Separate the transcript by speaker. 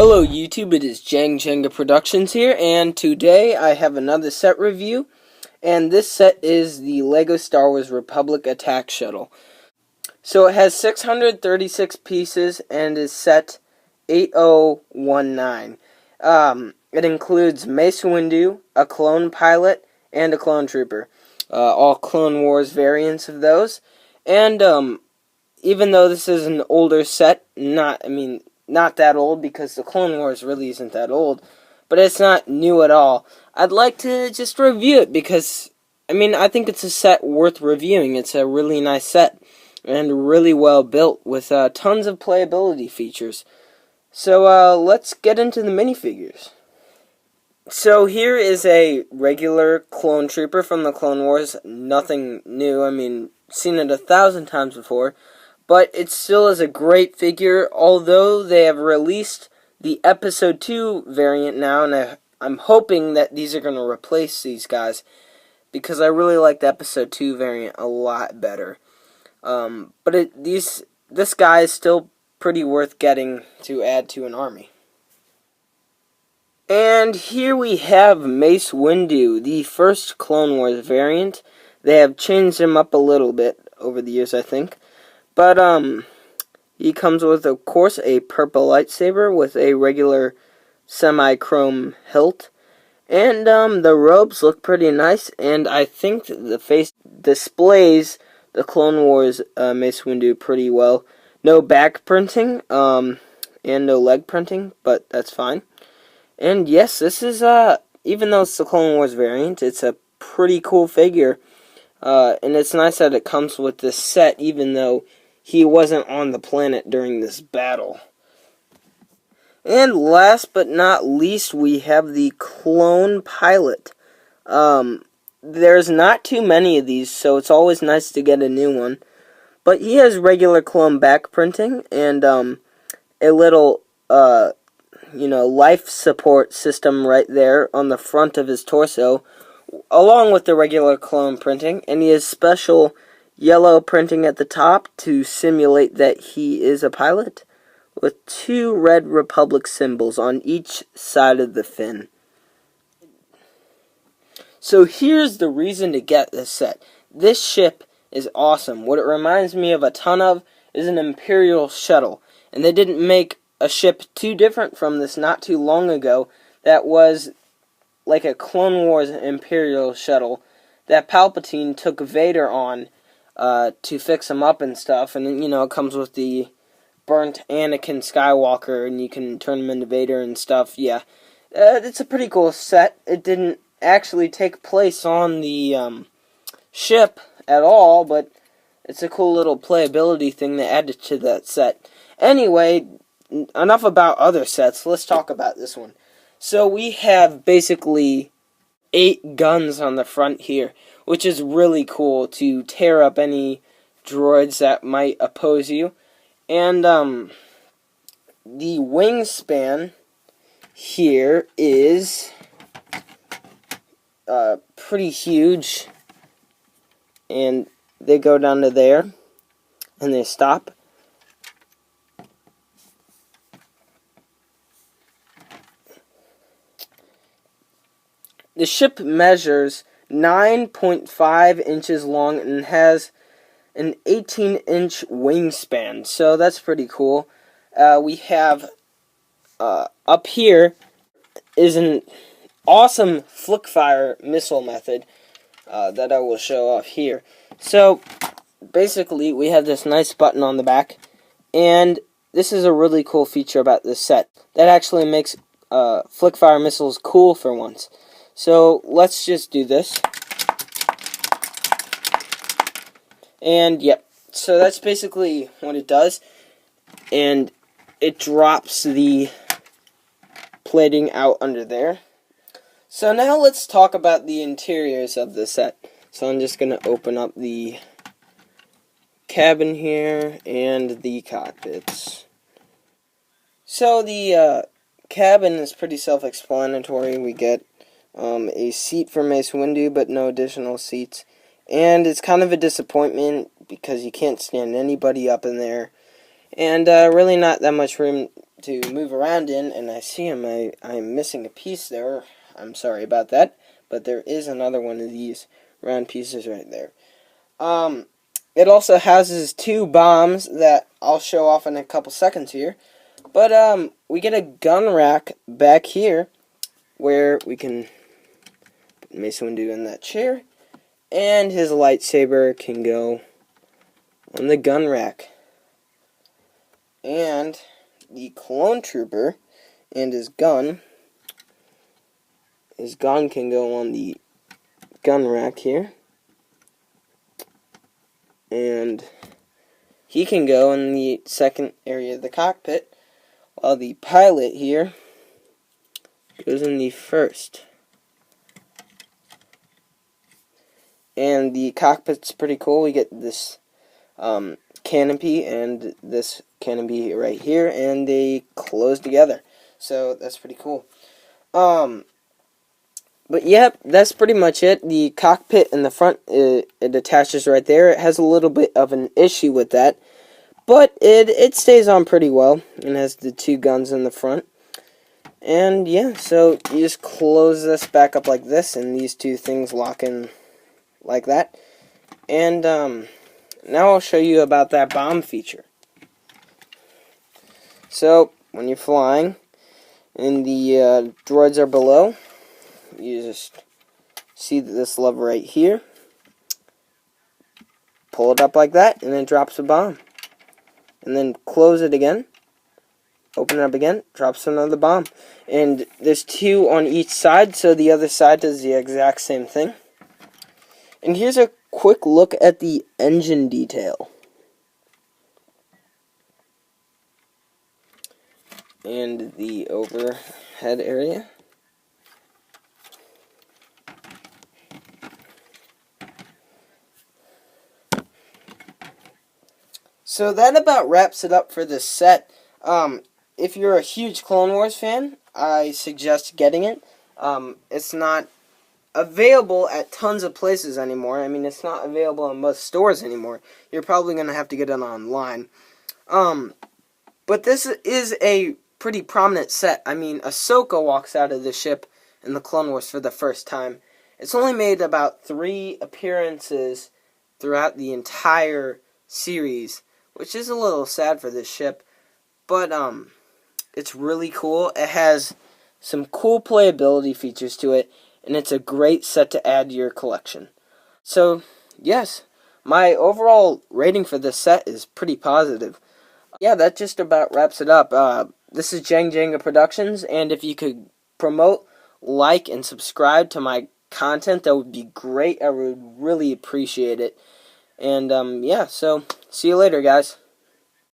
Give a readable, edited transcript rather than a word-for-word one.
Speaker 1: Hello YouTube, it is Jang Jenga Productions here, and today I have another set review, and this set is the LEGO Star Wars Republic Attack Shuttle. So it has 636 pieces and is set 8019. It includes Mace Windu, a clone pilot, and a clone trooper. All Clone Wars variants of those. And even though this is an older set, not that old because the Clone Wars really isn't that old, but it's not new at all. I'd like to just review it because, I think it's a set worth reviewing. It's a really nice set and really well built with tons of playability features. So let's get into the minifigures. So here is a regular clone trooper from the Clone Wars. Nothing new. Seen it 1,000 times before. But it still is a great figure, although they have released the Episode 2 variant now, and I'm hoping that these are going to replace these guys, because I really like the Episode 2 variant a lot better. But this guy is still pretty worth getting to add to an army. And here we have Mace Windu, the first Clone Wars variant. They have changed him up a little bit over the years, I think. But, he comes with, of course, a purple lightsaber with a regular semi-chrome hilt. And, the robes look pretty nice, and I think the face displays the Clone Wars Mace Windu pretty well. No back printing, and no leg printing, but that's fine. And yes, this is, even though it's the Clone Wars variant, it's a pretty cool figure. And it's nice that it comes with this set, even though he wasn't on the planet during this battle. And last but not least, we have the clone pilot. There's not too many of these, so it's always nice to get a new one. But he has regular clone back printing and a little, life support system right there on the front of his torso, along with the regular clone printing, and he has special yellow printing at the top to simulate that he is a pilot, with 2 red Republic symbols on each side of the fin. So here's the reason to get this set. This ship is awesome. What it reminds me of a ton of is an Imperial shuttle, and they didn't make a ship too different from this not too long ago that was like a Clone Wars Imperial shuttle that Palpatine took Vader on to fix him up and stuff, and it comes with the burnt Anakin Skywalker, and you can turn him into Vader and stuff. Yeah, it's a pretty cool set. It didn't actually take place on the ship at all, but it's a cool little playability thing they added to that set. Anyway, enough about other sets. Let's talk about this one. So we have basically 8 guns on the front here, which is really cool to tear up any droids that might oppose you. And the wingspan here is pretty huge, and they go down to there, and they stop. The ship measures 9.5 inches long and has an 18-inch wingspan, so that's pretty cool. We have, up here, is an awesome flick-fire missile method that I will show off here. So, basically, we have this nice button on the back, and this is a really cool feature about this set. That actually makes flick-fire missiles cool for once. So, let's just do this. And, yep. So, that's basically what it does. And it drops the plating out under there. So, now let's talk about the interiors of the set. So, I'm just going to open up the cabin here and the cockpits. So, the cabin is pretty self-explanatory. We get a seat for Mace Windu, but no additional seats. And it's kind of a disappointment because you can't stand anybody up in there. And really not that much room to move around in, and I see I'm missing a piece there. I'm sorry about that, but there is another one of these round pieces right there. It also houses 2 bombs that I'll show off in a couple seconds here. But we get a gun rack back here where we can put Mace Windu in that chair, and his lightsaber can go on the gun rack. And the clone trooper and his gun can go on the gun rack here. And he can go in the second area of the cockpit, while the pilot here goes in the first. And the cockpit's pretty cool. We get this canopy and this canopy right here, and they close together. So that's pretty cool. But yep, that's pretty much it. The cockpit in the front, it attaches right there. It has a little bit of an issue with that, but it stays on pretty well, and has the 2 guns in the front. And yeah, so you just close this back up like this, and these 2 things lock in like that. And now I'll show you about that bomb feature. So when you're flying and the droids are below, you just see this lever right here, pull it up like that, and then it drops a bomb. And then close it again, open it up again, drops another bomb. And there's 2 on each side, so the other side does the exact same thing. And here's a quick look at the engine detail. And the overhead area. So that about wraps it up for this set. If you're a huge Clone Wars fan, I suggest getting it. It's not available at tons of places anymore. I mean, it's not available in most stores anymore. You're probably going to have to get it online. But this is a pretty prominent set. I mean, Ahsoka walks out of the ship in the Clone Wars for the first time. It's only made about 3 appearances throughout the entire series, which is a little sad for this ship, but it's really cool. It has some cool playability features to it, and it's a great set to add to your collection. So, yes, my overall rating for this set is pretty positive. Yeah, that just about wraps it up. This is Jang Jenga Productions, and if you could promote, like, and subscribe to my content, that would be great. I would really appreciate it. And, yeah, so see you later, guys.